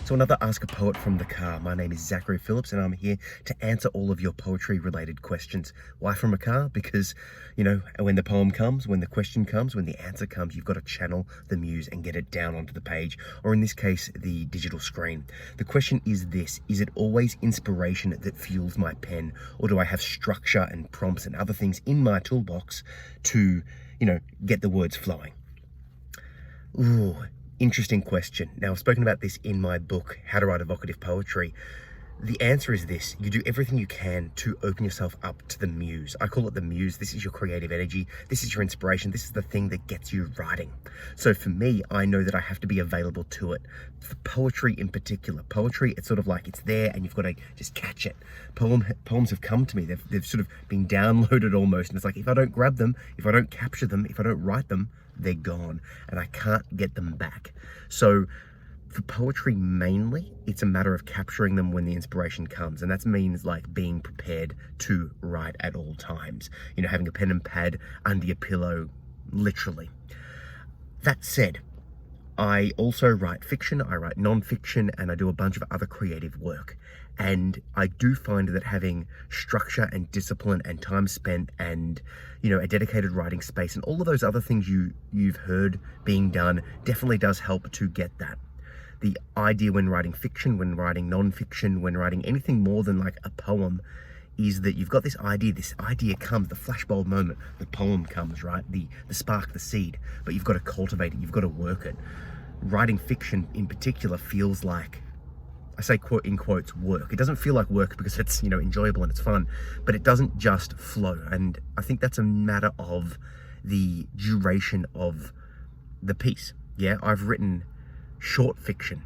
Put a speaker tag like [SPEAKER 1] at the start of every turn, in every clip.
[SPEAKER 1] So another Ask a Poet from the car. My name is Zachary Phillips and I'm here to answer all of your poetry related questions. Why from a car? Because, when the poem comes, when the question comes, when the answer comes, you've got to channel the muse and get it down onto the page, or in this case, the digital screen. The question is this: is it always inspiration that fuels my pen, or do I have structure and prompts and other things in my toolbox to, get the words flowing? Ooh, interesting question. Now, I've spoken about this in my book, How to Write Evocative Poetry. The answer is this: you do everything you can to open yourself up to the muse. I call it the muse. This is your creative energy. This is your inspiration. This is the thing that gets you writing. So for me, I know that I have to be available to it. For poetry in particular, poetry, it's sort of like it's there and you've got to just catch it. Poems have come to me. They've sort of been downloaded almost. And it's like, if I don't grab them, if I don't capture them, if I don't write them, they're gone and I can't get them back. So for poetry mainly, it's a matter of capturing them when the inspiration comes. And that means like being prepared to write at all times. Having a pen and pad under your pillow, literally. That said, I also write fiction, I write non-fiction, and I do a bunch of other creative work. And I do find that having structure and discipline and time spent and, a dedicated writing space and all of those other things you've heard being done definitely does help to get that. The idea when writing fiction, when writing non-fiction, when writing anything more than like a poem, is that you've got this idea comes, the flashbulb moment, the poem comes, right? The spark, the seed, but you've got to cultivate it, you've got to work it. Writing fiction in particular feels like, I say quote in quotes, work. It doesn't feel like work because it's, enjoyable and it's fun, but it doesn't just flow. And I think that's a matter of the duration of the piece. Yeah, I've written short fiction,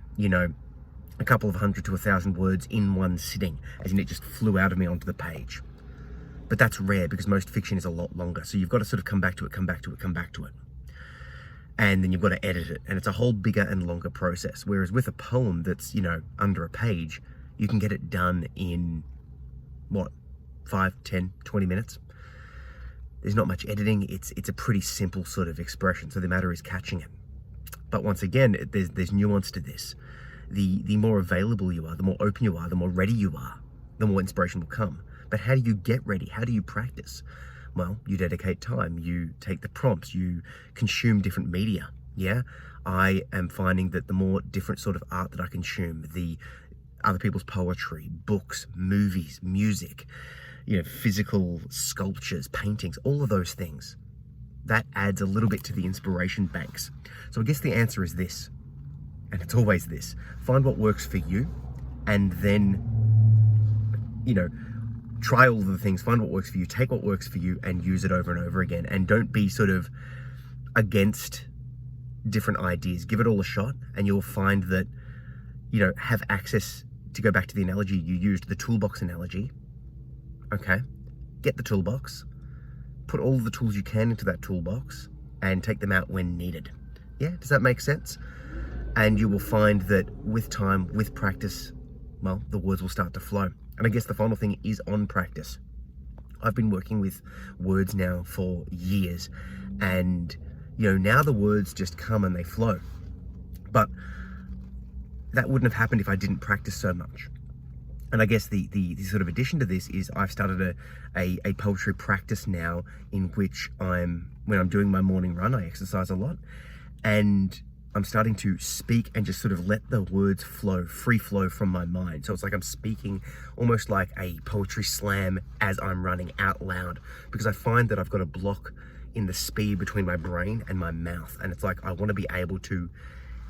[SPEAKER 1] a couple of 100 to 1,000 words in one sitting, as in it just flew out of me onto the page. But that's rare because most fiction is a lot longer. So you've got to sort of come back to it. And then you've got to edit it. And it's a whole bigger and longer process. Whereas with a poem that's, under a page, you can get it done in, 5, 10, 20 minutes. There's not much editing. It's a pretty simple sort of expression. So the matter is catching it. But once again, there's nuance to this. The more available you are, the more open you are, the more ready you are, the more inspiration will come. But how do you get ready? How do you practice? Well, you dedicate time, you take the prompts, you consume different media, yeah? I am finding that the more different sort of art that I consume, the other people's poetry, books, movies, music, physical sculptures, paintings, all of those things, that adds a little bit to the inspiration banks. So I guess the answer is this, and it's always this: find what works for you, and then, try all of the things, find what works for you, take what works for you, and use it over and over again. And don't be sort of against different ideas. Give it all a shot, and you'll find that, have access, to go back to the analogy you used, the toolbox analogy. Okay, get the toolbox, put all the tools you can into that toolbox, and take them out when needed. Yeah, does that make sense? And you will find that with time, with practice, well, the words will start to flow. And I guess the final thing is on practice. I've been working with words now for years, and now the words just come and they flow. But that wouldn't have happened if I didn't practice so much. And I guess the sort of addition to this is I've started a poetry practice now, in which when I'm doing my morning run, I exercise a lot, and I'm starting to speak and just sort of let the words flow, free flow from my mind. So it's like I'm speaking almost like a poetry slam as I'm running out loud, because I find that I've got a block in the speed between my brain and my mouth. And it's like I want to be able to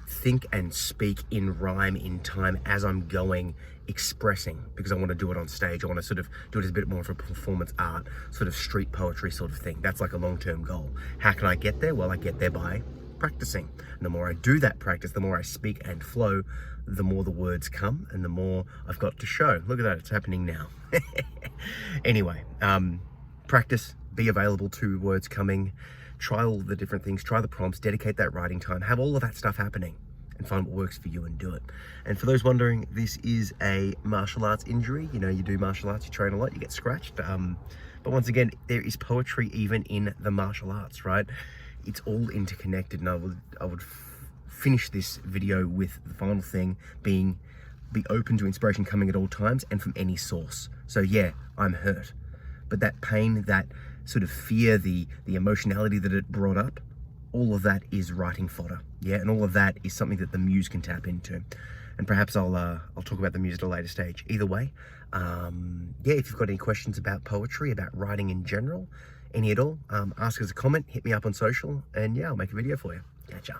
[SPEAKER 1] think and speak in rhyme, in time, as I'm going, expressing, because I want to do it on stage. I want to sort of do it as a bit more of a performance art, sort of street poetry sort of thing. That's like a long-term goal. How can I get there? Well, I get there by practicing. And the more I do that practice, the more I speak and flow, the more the words come and the more I've got to show. Look at that, it's happening now. Anyway, practice, be available to words coming, try all the different things, try the prompts, dedicate that writing time, have all of that stuff happening, and find what works for you and do it. And for those wondering, this is a martial arts injury. You do martial arts, you train a lot, you get scratched. But once again, there is poetry even in the martial arts, right? It's all interconnected, and I would finish this video with the final thing being, be open to inspiration coming at all times and from any source. So yeah, I'm hurt, but that pain, that sort of fear, the emotionality that it brought up, all of that is writing fodder. Yeah, and all of that is something that the muse can tap into. And perhaps I'll talk about the muse at a later stage. Either way, yeah, if you've got any questions about poetry, about writing in general, any at all, ask us a comment, hit me up on social, and yeah, I'll make a video for you. Catch ya.